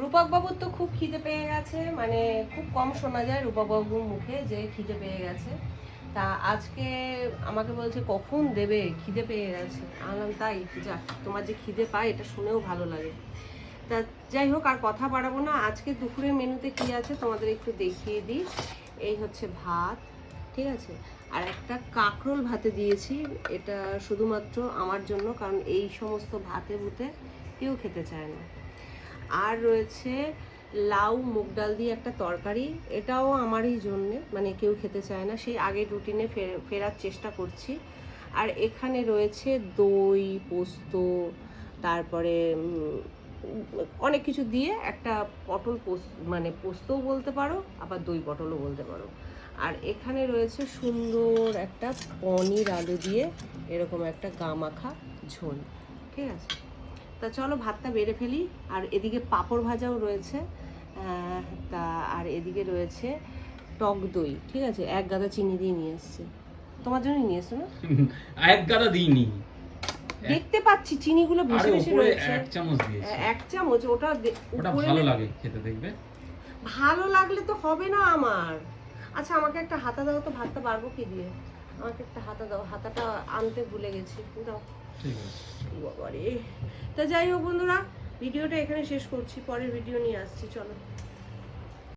রূপক বাবুর তো খুব খিদে পেয়ে গেছে, মানে খুব কম শোনা যায় রূপক বাবুর মুখে যে খিদে পেয়ে গেছে। তা আজকে আমাকে বলছে কখন দেবে, খিদে পেয়ে গেছে। আমি তাই যাক, তোমার যে খিদে পায় এটা শুনেও ভালো লাগে। তা যাই হোক, আর কথা বাড়াবো না। আজকে দুপুরের মেনুতে কি আছে তোমাদের একটু দেখিয়ে দিই। এই হচ্ছে ভাত, ঠিক আছে, আর একটা কাঁকরোল ভাতে দিয়েছি। এটা শুধুমাত্র আমার জন্য, কারণ এই সমস্ত ভাতে ভুতে কেউ খেতে চায় না। আর রয়েছে লাউ মুগ ডাল দিয়ে একটা তরকারি, এটাও আমারই জন্যে, মানে কেউ খেতে চায় না, সেই আগের রুটিনে ফেরার চেষ্টা করছি। আর এখানে রয়েছে দই, পোস্ত, তারপরে অনেক কিছু দিয়ে একটা পটল মানে পোস্তও বলতে পারো, আবার দই পটলও বলতে পারো। আর এখানে রয়েছে সুন্দর একটা পনির আলু দিয়ে এরকম একটা গামাখা ঝোল, ঠিক আছে। তা চলো ভাতটা বেড়ে ফেলি। আর এদিকে পাঁপড় ভাজাও রয়েছে, তা আর এদিকে রয়েছে টক দই, ঠিক আছে, এক গাদা চিনি দিয়ে নিয়ে এসছে। তোমার জন্য নিয়ে এসছো না? এক গাদা দিইনি, দেখতে পাচ্ছি চিনিগুলো বেশি বেশি রয়েছে। এক চামচ দিয়েছি। এক চামচ, ওটা ওটা ভালো লাগে খেতে, দেখবে। ভালো লাগলে তো হবে না আমার। আচ্ছা আমাকে একটা হাতা দাও তো, ভাতটা বাড়বো কি দিয়ে? আমাকে একটা হাতা দাও, হাতাটা আনতে ভুলে গেছি, দাও। ঠিক আছে বাবারে। তা যাই হোক বন্ধুরা, ভিডিওটা এখানে শেষ করছি, পরের ভিডিও নিয়ে আসছি, চলো।